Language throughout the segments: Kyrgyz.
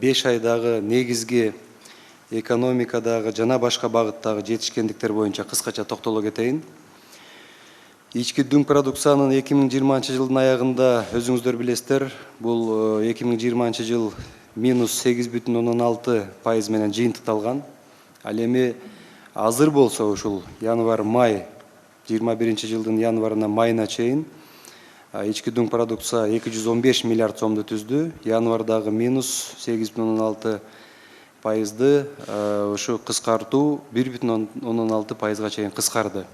5 айдагы негизги экономикадагы жана башка багыттагы жетишкендиктер боюнча кыскача токтоло кетейин. Ички дүң продукциянын 2020 жылдын аягында өзүңүздөр билесиздер, бул 2020 жыл минус 8,6% менен жыйынтыкталган. Ал эми азыр болсо ушул январь-май 21 жылдын январына майына чейин ички дүң продукция 215 миллиард сомду түздү. Январдагы минус 8,6%ды ушу кыскартуу 1,6%га чейин кыскарды.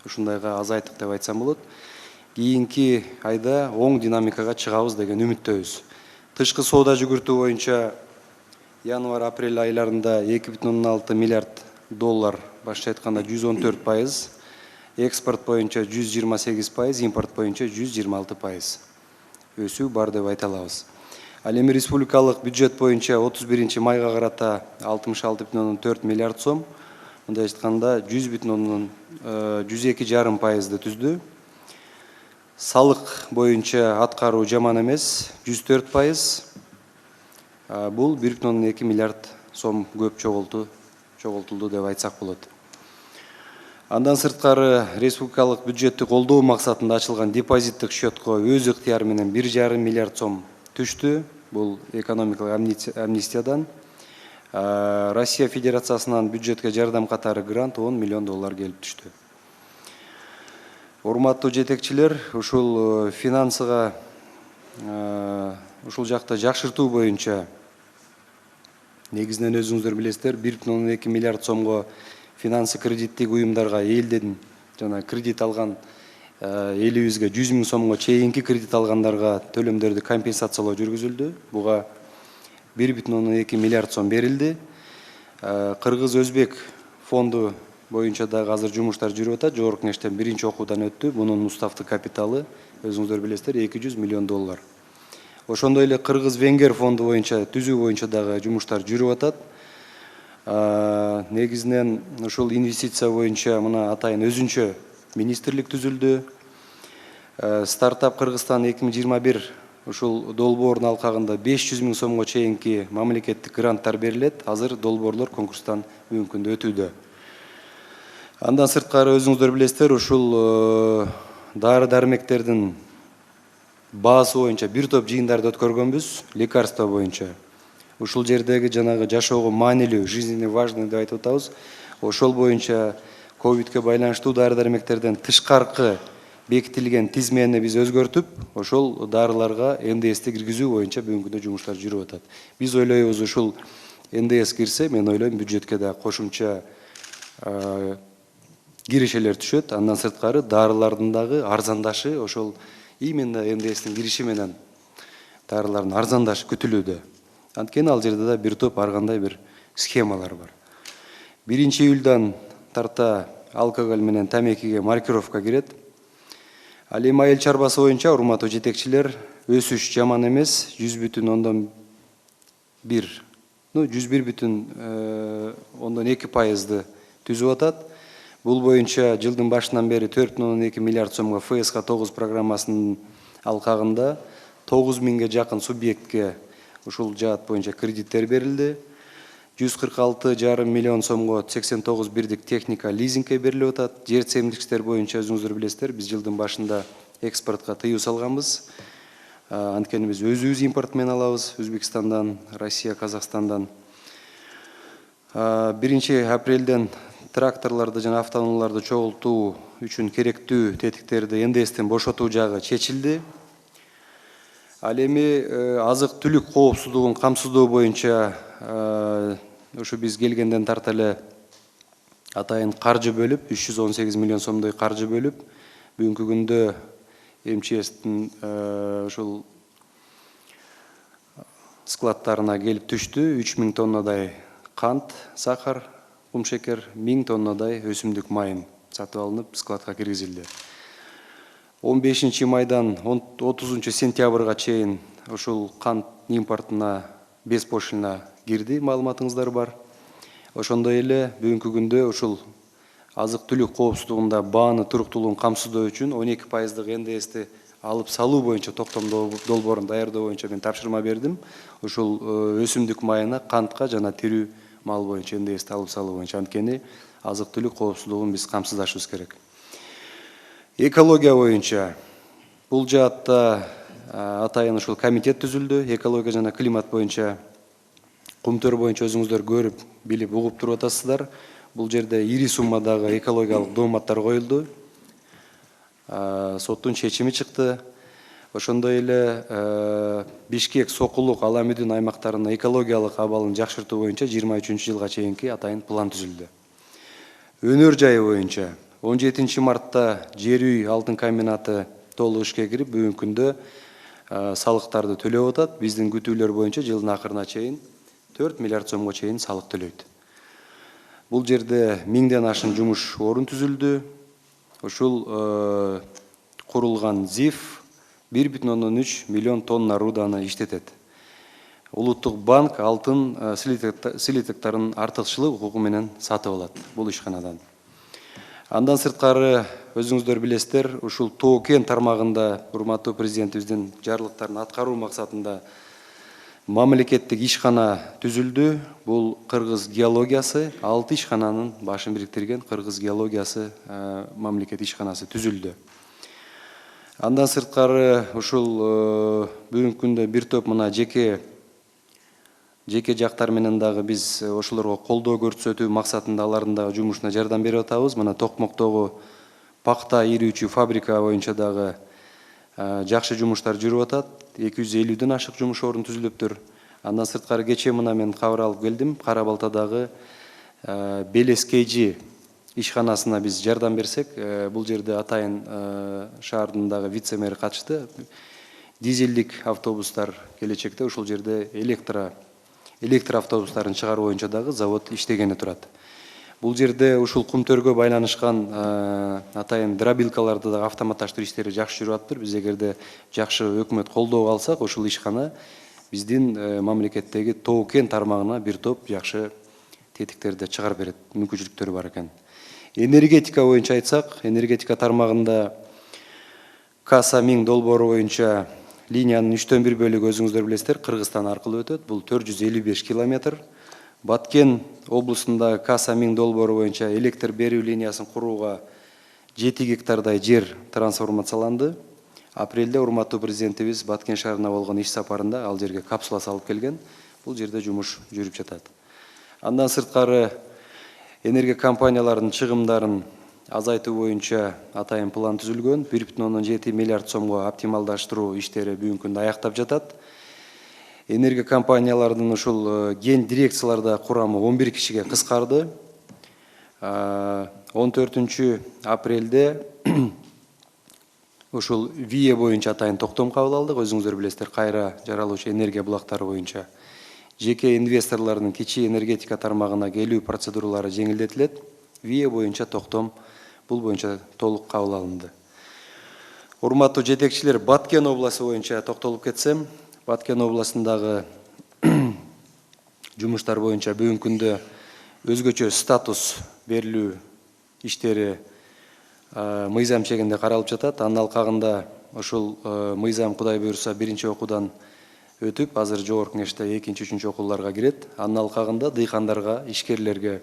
Ушундайга азайттык деп айтсам болот. Кийинки айда оң динамикага чыгабыз деген үмүттөбүз. Тышкы соода жүгүртүү боюнча январь-апрель айларында 2,6 миллиард доллар, башкача айтканда 114%, экспорт боюнча 128%, импорт боюнча 126% өсүү бар деп айта алабыз. Ал эми республикалык бюджет боюнча 31 майга карата 66,4 миллиард сом, мындай айтканда 102,5%ды түздү. Салык боюнча аткаруу жаман эмес, 104%. Бул 1,2 миллиард сом көп чогултулду деп айтсак болот. Андан сырткары республикалык бюджетти колдоо максатында ачылган депозиттик счетко өз ыктыяры менен 1,5 миллиард сом түштү. Бул экономикалык амнистиядан. Россия Федерациясынан бюджетке жардам катары грант 10 миллион доллар келип түштү. Урматтуу жетекчилер, ушул финансыга ушул жакта жакшыртуу боюнча негизинен өзүңүздөр билесиздер, 1,2 миллиард сомго финансы кредиттик уюмдарга элден жана кредит алган элибизге 100 000 сомго чейинки кредит алгандарга төлөмдөрдү компенсациялоо жүргүзүлдү. Буга 1,2 миллиард сом берилди. Кыргыз-Өзбек фонду боюнча дагы азыр жумуштар жүрүп атат. Жогорку кеңештен биринчи окуудан өттү. Бунун уставдык капиталы өзүңүздөр билесиздер 200 миллион доллар. Ошондой эле Кыргыз-Венгер фонду боюнча түзүү боюнча дагы жумуштар жүрүп атат. Негизинен ушул инвестиция боюнча мына атайын өзүнчө министрлик түзүлдү. Стартап Кыргызстан 2021 ушул долбоордун алкагында 500 000 сомго чейинки мамлекеттик гранттар берилет. Азыр долбоорлор конкурстан бүгүнкү күндө өтүүдө. Андан сырткары өзүңүздөр билесиздер, ушул дары-дармектердин баасы боюнча бир топ жыйындарды өткөргөнбүз, лекарство боюнча. Ушул жердеги жанагы жашоого маанилүү, жизненно важный деп айтып атабыз. Ошол боюнча ковидке байланыштуу дары-дармектерден тышкаркы бекитилген тизмени биз өзгөртүп, ошол дарыларга НДСти киргизүү боюнча бүгүнкү күндө жумуштар жүрүп атат. Биз ойлойбуз, ушул НДС кирсе, мен ойлойм бюджетке да кошумча киришелер түшөт. Андан сырткары дарылардын дагы арзандашы, ошол именно НДСтин кириши менен дарылардын арзандашы күтүлүүдө. Анткени ал жерде да бир топ ар кандай бир схемалар бар. 1 июлдан тарта алкоголь менен тамекиге маркировка кирет. Ал эми айыл чарбасы боюнча урматтуу жетекчилер, өсүш жаман эмес, 101,2%ды түзүп атат. Бул боюнча жылдын башынан бери 4,2 миллиард сомго ФСК 9 программасынын алкагында 9 миңге жакын субъектке ушул жаат боюнча кредиттер берилди. 146,5 миллион сомго 89 бирдик техника лизингке берилип атат. Жер семдикчилер боюнча өзүңүздөр билесиздер, биз жылдын башында экспортко тыюу салганбыз. Анткени биз өзүбүз импорт менен алабыз, Өзбекстандан, Россия, Казакстандан. 1 апрелден тракторларды жана автоунааларды чогултуу үчүн керектүү тетиктерди НДСтен бошотуу жагы чечилди. Ал эми азык-түлүк коопсуздугун камсыздоо боюнча ушу биз келгенден тарта эле атайын каржы бөлүп, 318 миллион сомдой каржы бөлүп, бүгүнкү күндө МЧСтин ушул складтарына келип түштү. 3000 тоннадай кант, сахар, кумшекер, 1000 тоннадай өсүмдүк майын сатып алынып, складка киргизилди. 15 майдан 30 сентябрга чейин ушул кант импортуна беспошлино кирди, маалыматыңыздар бар. Ошондой эле бүгүнкү күндө ушул азык-түлүк коопсуздугунда бааны туруктуулугун камсыздоо үчүн 12%дык НДСти алып салуу боюнча токтом долбоорун даярдоо боюнча мен тапшырма бердим. Ушул өсүмдүк майына, кантка жана тирүү мал боюнча НДСти алып салуу боюнча. Анткени азык түлүк коопсуздугун биз камсыздашыбыз керек. Экология боюнча бул жаатта атайын ушул комитет түзүлдү. Экология жана климат боюнча кумтөр боюнча өзүңүздөр көрүп, билип, угуп туруп атасыздар. Бул жерде ири суммадагы экологиялык дооматтар коюлду. Соттун чечими чыкты. Ошондой эле Бишкек, Сокулук, Ала Мүдүн аймактарынын экологиялык абалын жакшыртуу боюнча 23-жылга чейинки атайын план түзүлдү. Өнөр жайы боюнча 17 мартта Жер үй алтын комбинаты толук ишке кирип, бүгүнкү күндө салыктарды төлөп атат. Биздин күтүүлөр боюнча жылдын акырына чейин 4 миллиард сомго чейин салык төлөйт. Бул жерде 1000ден ашын жумуш орун түзүлдү. Ушул курулган ЗИФ 1,3 миллион тонна руданы иштетет. Улуттук банк алтын слитоктарын артыкчылык укугу менен сатып алат бул ишканадан. Андан сырткары өзүңүздөр билесиздер, ушул Тоо кен тармагында урматтуу президентибиздин жарлыктарын аткаруу максатында мамлекеттик ишкана түзүлдү. Бул Кыргыз геологиясы, 6 ишкананын башын бириктирген Кыргыз геологиясы мамлекет ишканасы түзүлдү. Андан сырткары ушул бүгүнкү күндө бир топ мына жеке жактар менен дагы биз ошолорго колдоо көрсөтүү максатында алардын дагы жумушуна жардам берип атабыз. Мына Токмоктогу пакта ирүүчү фабрика боюнча дагы жакшы жумуштар жүрүп атат. 250ден ашык жумуш орун түзүлүптүр. Андан сырткары кечээ мына мен кабар алып келдим. Кара Балтадагы Белес KG ишканасына биз жардам берсек, бул жерде атайын шаардын дагы вице-мэри катышты. Дизелдик автобустар келечекте ушул жерде электр автобустарын чыгаруу боюнча дагы завод иштегени турат. Бул жерде ушул кумтөргө байланышкан атайын дробилкаларды дагы автоматташтыруу иштери жакшы жүрүп атыптыр. Биз эгерде жакшы өкмөт колдоо алсак, ушул ишкана биздин мамлекеттеги Тоо кен тармагына бир топ жакшы тетиктерди чыгарып берет, мүмкүнчүлүктөрү бар экен. Энергетика боюнча айтсак, энергетика тармагында Каса 1000 долбоору боюнча линиянын 1/3 бөлүгү өзүңүздөр билесиздер, Кыргызстан аркылуу өтөт. Бул 455 километр. Баткен облусунда Каса 1000 долбоору боюнча электр берүү линиясын курууга 7 гектардай жер трансформацияланды. Апрелде урматтуу президентибиз Баткен шаарына болгон иш сапарында ал жерге капсула салып келген. Бул жерде жумуш жүрүп жатат. Андан сырткары энергия компанияларынын чыгымдарын азайтуу боюнча атайын план түзүлгөн. 1,7 миллиард сомго оптималдаштыруу иштери бүгүнкү күндө аяктап жатат. Энергия компанияларынын ушул ген дирекцияларда курамы 11 кишиге кыскарды. 14 апрелде ушул ВИЭ боюнча атайын токтом кабыл алдык. Өзүңүздөр билесиздер, кайра жаралуучу энергия булактары боюнча жеке инвесторлордун кичи энергетика тармагына келүү процедуралары жеңилдетилет. ВИЭ боюнча токтом бул боюнча толук кабыл алынды. Урматтуу жетекчилер, Баткен областы боюнча токтолуп кетсем, Баткен областындагы жумуштар боюнча бүгүнкү күндө өзгөчө статус берилүү иштери мыйзам чегинде каралып жатат. Анын алкагында ушул мыйзам Кудай буйруса биринчи окуудан өтүп, азыр жогорку кеңеште 2-3 окууларга кирет. Анын алкагында дыйкандарга, ишкерлерге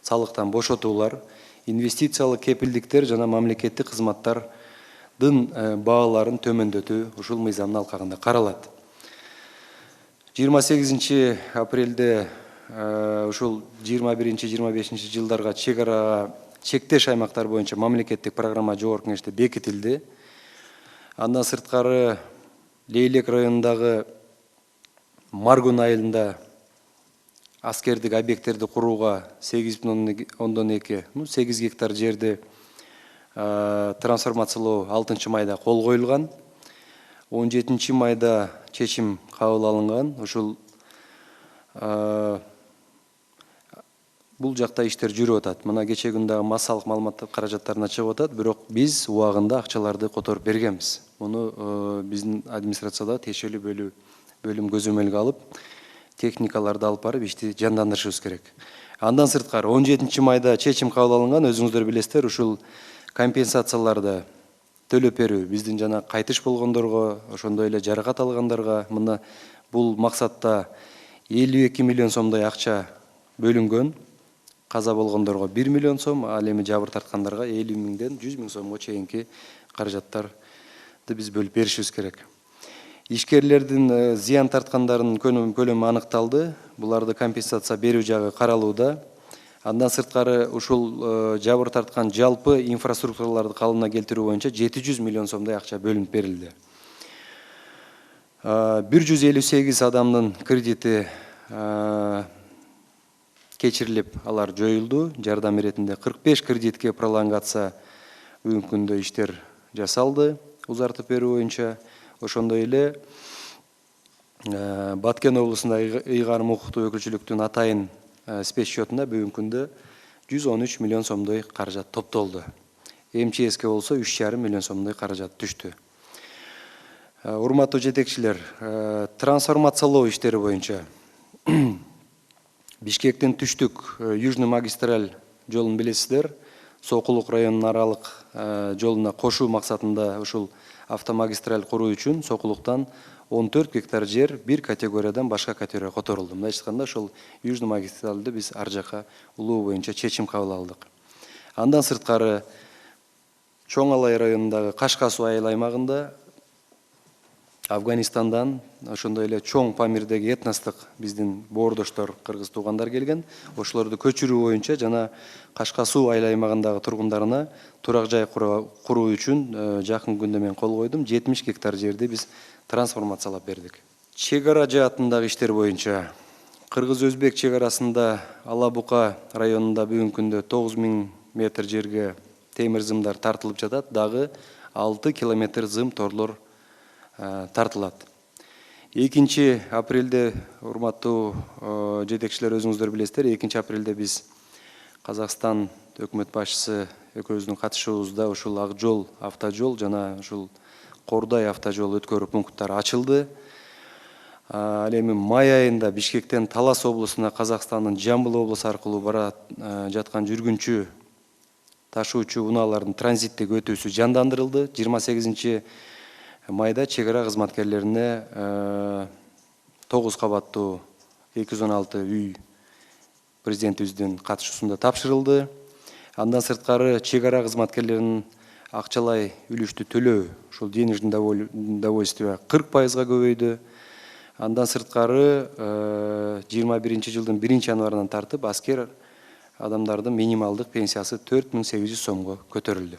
салыктан бошотуулар, инвестициялык кепилдиктер жана мамлекеттик кызматтардын бааларын төмөндөтүү ушул мыйзамдын алкагында каралат. 28 апрелде ушул 21-25 жылдарга чектеш аймактар боюнча мамлекеттик программа жогорку кеңеште бекитилди. Андан сырткары Лейлек районундагы Маргун айылында аскердик объекттерди курууга 8 гектар жерди трансформациялоо 6 майда кол коюлган. 17 майда чечим кабыл алынган. Ушул бул жакта иштер жүрүп атат. Мына кечээ күндө массалык маалыматтар каражаттарына чыгып атат, бирок биз убагында акчаларды которуп бергенбиз. Муну биздин администрацияда тиешелүү бөлүм көзөмөлгө алып, техникаларды алып барып ишти жандандырышыбыз керек. Андан сырткары 17 майда чечим кабыл алынган. Өзүңүздөр билесиздер, ушул компенсацияларды төлөп берүү биздин жана кайтыш болгондорго, ошондой эле жаракат алгандарга мына бул максатта 52 миллион сомдой акча бөлүнгөн. Каза болгондорго 1 миллион сом, ал эми жабыр тарткандарга 50 миңден 100 миң сомго чейинки каражаттарды биз бөлүп беришибиз керек. Ишкерлердин зыян тарткандарынын көлөмү аныкталды. Буларды компенсация берүү жагы каралууда. Андан сырткары ушул жабыр тарткан жалпы инфраструктураларды калыбына келтирүү боюнча 700 миллион сомдой акча бөлүнүп берилди. 158 адамдын кредити кечирилип, алар жоюлду. Жардам иретинде 45 кредитке пролонгация бүгүнкү күндө иштер жасалды, узартып берүү боюнча. Ошондой эле Баткен облусунда ыйгарым укуктуу өкүлчүлүктүн атайын спец счетуна бүгүнкү күндө 113 миллион сомдой каражат топтолду. МЧСке болсо 3,5 миллион сомдой каражат түштү. Урматтуу жетекчилер, трансформациялоо иштери боюнча Бишкектин түштүк Южный магистраль жолун билесиздер. Сокулук районунун аралык жолуна кошуу максатында ушул автомагистраль куруу үчүн Сокулуктан 14 гектар жер бир категориядан башка категорияга которулду. Мындайча айтканда, ошол Южный магистральды биз ар жака улуу боюнча чечим кабыл алдык. Андан сырткары Чоң Алай районундагы Кашка суу айыл аймагында Афганистандан, ошондой эле Чоң Памирдеги этностук биздин боордоштор, кыргыз туугандар келген. Ошолорду көчүрүү боюнча жана Кашка суу айыл аймагындагы тургундарына турак жай куруу үчүн жакын күндө мен кол койдум. 70 гектар жерди биз трансформациялап бердик. Чек ара жаатындагы иштер боюнча Кыргыз-Өзбек чек арасында Алабука районунда бүгүнкү күндө 9000 метр жерге темир зымдар тартылып жатат. Дагы 6 километр зым торлор тартылат. 2 апрелде, урматтуу жетекчилер, өзүңүздөр билесиздер, 2 апрелде биз Казакстан өкмөт башчысы экөөбүздүн катышуубузда ушул Ак жол автожол жана ушул Кордай автожол өткөрүү пункттары ачылды. Ал эми май айында Бишкектен Талас облусуна Казакстандын Жамбыл облусу аркылуу бара жаткан жүргүнчү ташуучу унаалардын транзиттик өтүүсү жандандырылды. 28 майда чек ара кызматкерлерине 9 кабаттуу 216 үй президентибиздин катышуусунда тапшырылды. Андан сырткары чек ара кызматкерлеринин акчалай үлүштү төлөө, ушул денежный довольствие 40%га көбөйдү. Андан сырткары 21 жылдын 1 январынан тартып аскер адамдардын минималдык пенсиясы 4800 сомго көтөрүлдү.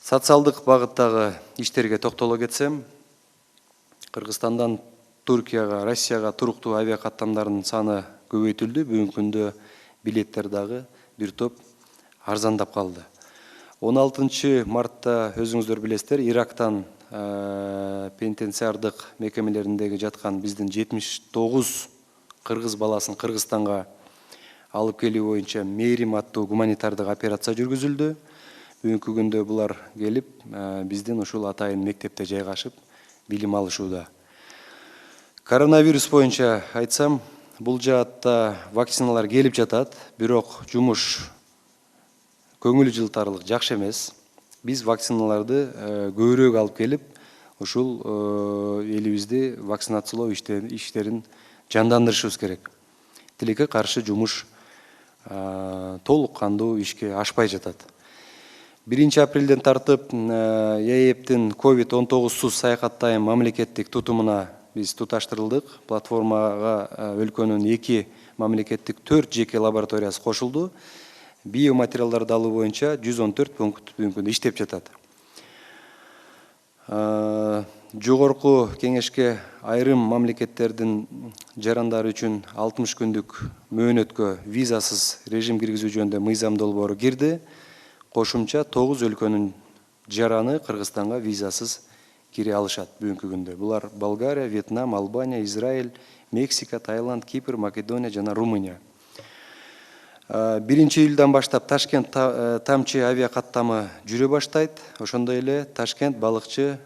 Социалдык багыттагы иштерге токтоло кетсем, Кыргызстандан Туркияга, Россияга туруктуу авиа каттамдардын саны көбөйтүлдү. Бүгүнкү күндө билеттер дагы бир топ арзандап калды. 16 мартта өзүңүздөр билесиздер, Ирактан пенитенциардык мекемелериндеги жаткан биздин 79 кыргыз баласын Кыргызстанга алып келүү боюнча Мээрим аттуу гуманитардык операция жүргүзүлдү. Бүгүнкү күндө булар келип, биздин ушул атайын мектепте жайгашып, билим алышууда. Коронавирус боюнча айтсам, бул жаатта вакциналар келип жатат, бирок жумуш көңүл жылтарлык жакшы эмес. Биз вакциналарды көбүрөөк алып келип, ушул элибизди вакцинациялоо иштерин жандандырышыбыз керек. Тилекке каршы жумуш толук кандуу ишке ашпай жатат. 1 апрелден тартып ЯЭПтин COVID-19 саякаттайм мамлекеттик тутумуна биз туташтырылдык. Платформага өлкөнүн 2 мамлекеттик 4 жеке лабораториясы кошулду. Биоматериалдарды алуу боюнча 114 пункт бүгүнкү иштеп жатат. Жогорку кеңешке айрым мамлекеттердин жарандары үчүн 60 күндүк мөөнөткө визасыз режим киргизүү жөнүндө мыйзам долбоору кирди. Кошумча 9 өлкөнүн жараны Кыргызстанга визасыз кире алышат бүгүнкү күндө. Булар Болгария, Вьетнам, Албания, Израиль, Мексика, Таиланд, Кипр, Македония жана Румыния. 1 июлдан баштап Ташкент тамчы авиа каттамы жүрө баштайт. Ошондой эле Ташкент балыкчы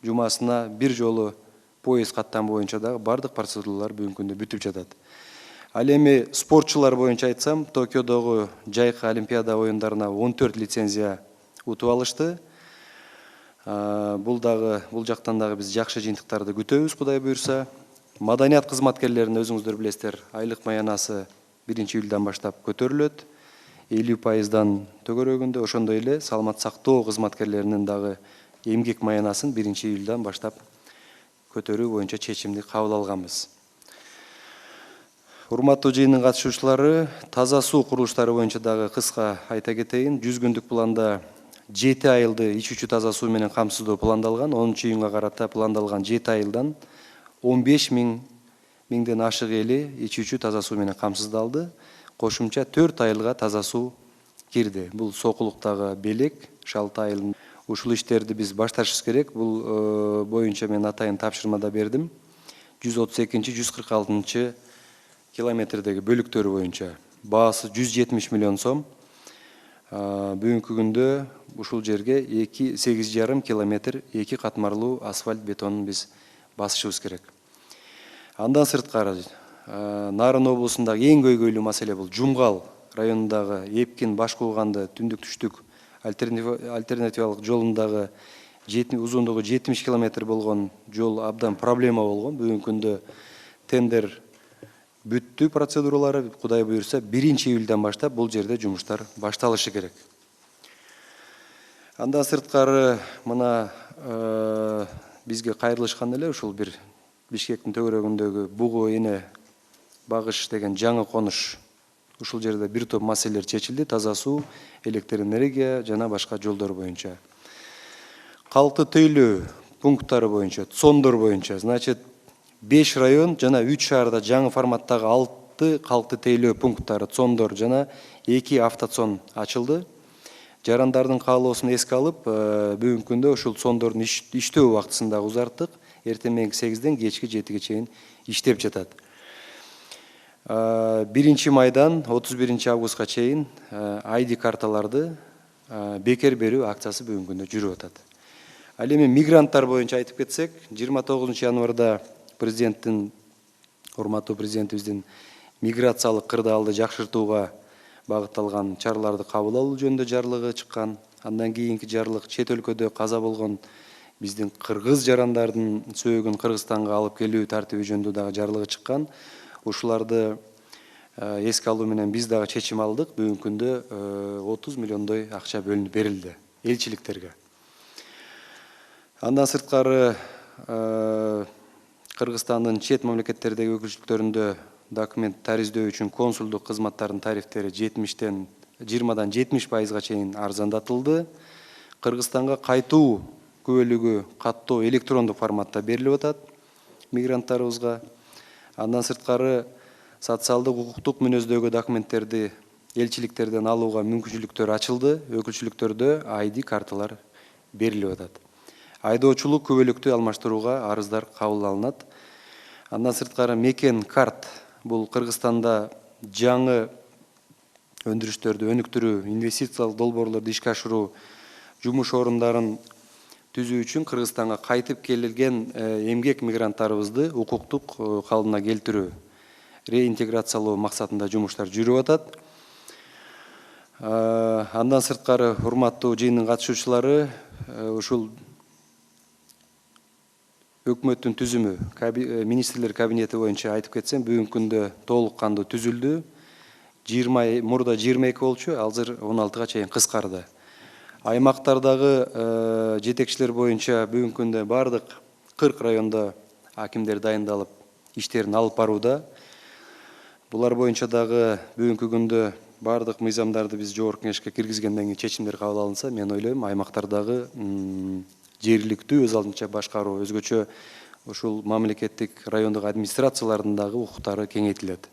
жумасына бир жолу поезд каттамы боюнча дагы бардык процедуралар бүгүнкү күндө бүтүп жатат. Ал эми спортчулар боюнча айтсам, Токиодогу жайкы олимпиада оюндарына 14 лицензия утуп алышты. Бул жактан дагы биз жакшы жыйынтыктарды күтөбүз, Кудай буйрса. Маданият кызматкерлеринин өзүңүздөр билесиздер, айлык маянасы 1-июлдан баштап көтөрүлөт. 50% төгөрөгүндө, ошондой эле саламат сактоо кызматкерлеринин дагы эмгек маянасын 1-июлдан баштап көтөрүү боюнча чечимди кабыл алганбыз. Урматтуу жыйындын катышуучулары, таза суу курулуштары боюнча дагы кыска айта кетейин. 100 күндүк планда 7 айылды ичүүчү таза суу менен камсыздоо пландалган. 10-июнга карата пландалган 7 айылдан 15 миңден ашык эли ичүүчү таза суу менен камсыздалды. Кошумча 4 айылга таза суу кирди. Бул Сокулуктагы Белек, Шалты айылын. Ушул иштерди биз башташыбыз керек. Бул боюнча мен атайын тапшырмада бердим. 132-146 километрдеги бөлүктөрү боюнча баасы 170 миллион сом. Бүгүнкү күндө ушул жерге 8,5 километр 2 катмарлуу асфальт бетонун биз басышыбыз керек. Андан сырткары Нарын облусундагы эң көйгөйлүү маселе бул Жумгал районундагы Эпкин Башкууганды түндүк түштүк альтернативалык жолундагы узундугу 70 километр болгон жол абдан проблема болгон. Бүгүнкү күндө тендер бүттү процедуралары. Кудай буйрса 1-июлдан баштап бул жерде жумуштар башталышы керек. Андан сырткары мына бизге кайрылышкан эле ушул бир Бишкектин төгөрөгүндөгү Бугу эне багыш деген жаңы конуш. Ушул жерде бир топ маселелер чечилди. Таза суу, электр энергия жана башка жолдор боюнча. Калкты тейлөө пункттары боюнча, цондор боюнча, значит 5 район жана 3 шаарда жаңы форматтагы 6 калкты тейлөө пункттары, цондор жана 2 автоцон ачылды. Жарандардын каалоосун эске алып, бүгүнкү күндө ушул цондордун иштөө убактысын дагы узарттык. Эртең мененки 8ден кечки 7ге чейин иштеп жатат. 1 майдан 31 августка чейин ID карталарды бекер берүү акциясы бүгүнкү күндө жүрүп атат. Ал эми мигранттар боюнча айтып кетсек, 29 январда президенттин, урматтуу президентибиздин миграциялык кырдаалды жакшыртууга багытталган чараларды кабыл алуу жөнүндө жарлыгы чыккан. Андан кийинки жарлык чет өлкөдө каза болгон биздин кыргыз жарандардын сөөгүн Кыргызстанга алып келүү тартиби жөнүндө дагы жарлыгы чыккан. Ушуларды эске алуу менен биз дагы чечим алдык. Бүгүнкү күндө 30 миллиондой акча бөлүнүп берилди элчиликтерге. Андан сырткары Кыргызстандын чет мамлекеттердеги өкүлчүлүктөрүндө документ тариздөө үчүн консулдук кызматтардын тарифтери 20-дан 70%га чейин арзандатылды. Кыргызстанга кайтуу күбөлүгү каттоо электрондук форматта берилип атат мигранттарыбызга. Андан сырткары социалдык укуктук мүнөздөгү документтерди элчиликтерден алууга мүмкүнчүлүктөр ачылды. Өкүлчүлүктөрдө ID карталар берилип атат. Айдоочулук күбөлүктү алмаштырууга арыздар кабыл алынат. Андан сырткары мекен карт бул Кыргызстанда жаңы өндүрүштөрдү өнүктүрүү, инвестициялык долбоорлорду ишке ашыруу, жумуш орундарын түзүү үчүн Кыргызстанга кайтып келилген эмгек мигранттарыбызды укуктук калыбына келтирүү, реинтеграциялоо максатында жумуштар жүрүп атат. Андан сырткары урматтуу жыйындын катышуучулары, ушул өкмөттүн түзүмү, министрлер кабинети боюнча айтып кетсем, бүгүнкү күндө толук кандуу түзүлдү. Мурда 22 болчу, азыр 16га чейин кыскарды. Аймактардагы жетекчилер боюнча бүгүнкү күндө бардык 40 райондо акимдер дайындалып, иштерин алып барууда. Булар боюнча дагы бүгүнкү күндө бардык мыйзамдарды биз жогорку кеңешке киргизгенден кийин чечимдер кабыл алынса, мен ойлойм, аймактардагы жергиликтүү өз алдынча башкаруу, өзгөчө ушул мамлекеттик райондук администрациялардын дагы укуктары кеңейтилет.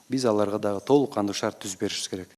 Биз аларга дагы толук кандуу шарт түзүп беришибиз керек.